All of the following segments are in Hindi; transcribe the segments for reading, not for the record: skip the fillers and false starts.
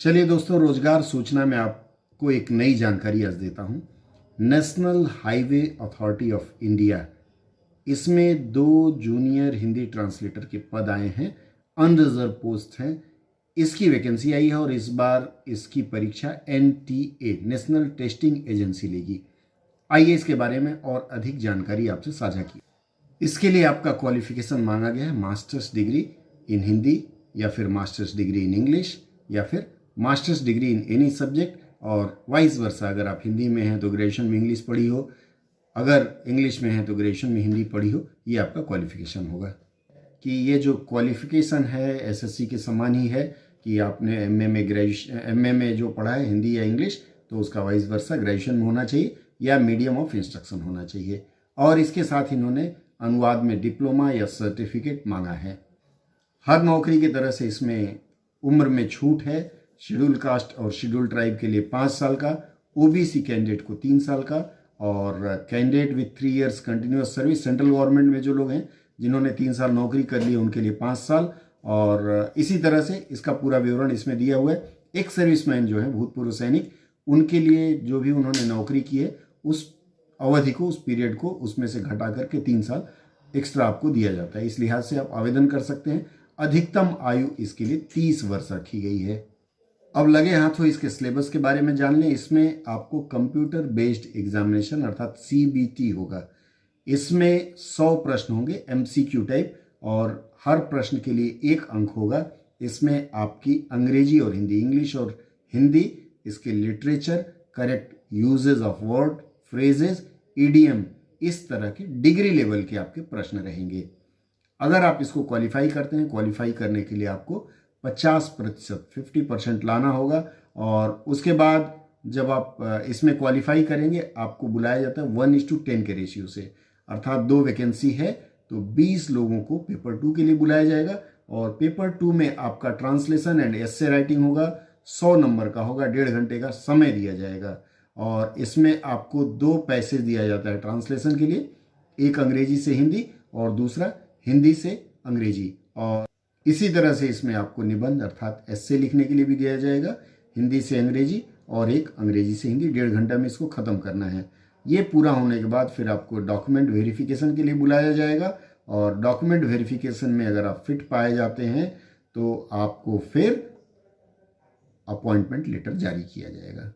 चलिए दोस्तों, रोजगार सूचना में आपको एक नई जानकारी आज देता हूं। National highway authority of India, इसमें 2 जूनियर हिंदी ट्रांसलेटर के पद आए हैं, अनरिजर्व पोस्ट हैं। इसकी वैकेंसी आई है और इस बार इसकी परीक्षा NTA नेशनल टेस्टिंग एजेंसी लेगी। आइए इसके बारे में और अधिक जानकारी आपसे साझा की। इसके लिए आपका क्वालिफिकेशन मांगा गया है मास्टर्स डिग्री इन हिंदी या फिर मास्टर्स डिग्री इन इंग्लिश या फिर masters degree in any subject, और वाइस वर्सा। अगर आप हिंदी में हैं तो ग्रेजुएशन में इंग्लिश पढ़ी हो, अगर इंग्लिश में है तो ग्रेजुएशन में हिंदी पढ़ी हो। ये आपका क्वालिफिकेशन होगा। कि ये जो क्वालिफिकेशन है SSC के समान ही है कि आपने MA में जो पढ़ा है हिंदी या इंग्लिश, तो उसका वाइस वर्सा ग्रेजुएशन में होना चाहिए या मीडियम ऑफ इंस्ट्रक्शन होना चाहिए। और इसके साथ इन्होंने अनुवाद में डिप्लोमा या सर्टिफिकेट मांगा है। हर नौकरी की तरह से इसमें उम्र में छूट है। शेड्यूल कास्ट और शेड्यूल ट्राइब के लिए 5 साल का, OBC कैंडिडेट को 3 साल का, और candidate with 3 years continuous service, central government में जो लोग हैं जिन्होंने 3 साल नौकरी कर ली उनके लिए 5 साल। और इसी तरह से इसका पूरा विवरण इसमें दिया हुआ है। एक सर्विसमैन जो है भूतपूर्व सैनिक, उनके लिए जो भी उन्होंने नौकरी की है उस अवधि को, उस पीरियड को उसमें से घटा करके 3 साल एक्स्ट्रा आपको दिया जाता है। इस लिहाज से आप आवेदन कर सकते हैं। अधिकतम आयु इसके लिए 30 वर्ष रखी गई है। अब लगे हाथों इसके सिलेबस के बारे में जान लें। इसमें आपको कंप्यूटर बेस्ड एग्जामिनेशन अर्थात CBT होगा। इसमें 100 प्रश्न होंगे MCQ टाइप, और हर प्रश्न के लिए 1 अंक होगा। इसमें आपकी अंग्रेजी और हिंदी, इंग्लिश और हिंदी, इसके literature, correct usage of word, phrases, EDM, इस तरह के डिग्री लेवल के आपके प्रश्न रहेंगे। अगर आप इसको क्वालिफाई करते हैं, क्वालिफाई करने के लिए आपको 50%, 50% लाना होगा। और उसके बाद जब आप इसमें क्वालिफाई करेंगे, आपको बुलाया जाता है 1:10 के रेशियो से, अर्थात 2 वैकेंसी है तो 20 लोगों को पेपर 2 के लिए बुलाया जाएगा। और पेपर 2 में आपका ट्रांसलेशन एंड एस्से राइटिंग होगा, 100 नंबर का होगा, 1.5 घंटे का समय दिया जाएगा। और इसमें आपको 2 पैसेज दिया जाता है ट्रांसलेशन के लिए, एक अंग्रेजी से हिंदी और दूसरा हिंदी से अंग्रेजी। और इसी तरह से इसमें आपको निबंध अर्थात एस्से लिखने के लिए भी दिया जाएगा, हिंदी से अंग्रेजी और एक अंग्रेजी से हिंदी। 1.5 घंटा में इसको ख़त्म करना है। ये पूरा होने के बाद फिर आपको डॉक्यूमेंट वेरिफिकेशन के लिए बुलाया जाएगा। और डॉक्यूमेंट वेरिफिकेशन में अगर आप फिट पाए जाते हैं तो आपको फिर अपॉइंटमेंट लेटर जारी किया जाएगा।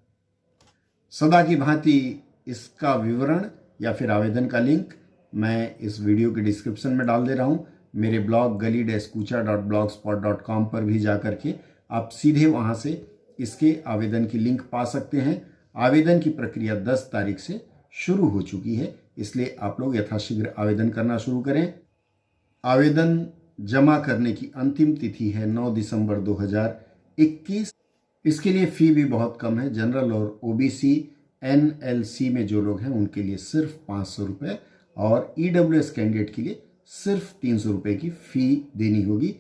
सदा की भांति इसका विवरण या फिर आवेदन का लिंक मैं इस वीडियो के डिस्क्रिप्शन में डाल दे रहा हूँ। मेरे ब्लॉग gali-kucha.blogspot.com पर भी जा करके आप सीधे वहाँ से इसके आवेदन की लिंक पा सकते हैं। आवेदन की प्रक्रिया 10 तारीख से शुरू हो चुकी है, इसलिए आप लोग यथाशीघ्र आवेदन करना शुरू करें। आवेदन जमा करने की अंतिम तिथि है 9 दिसंबर 2021। इसके लिए फ़ी भी बहुत कम है। जनरल और OBC NLC में जो लोग हैं उनके लिए सिर्फ 500 रुपये, और EWS कैंडिडेट के लिए सिर्फ 300 रुपये की फ़ी देनी होगी।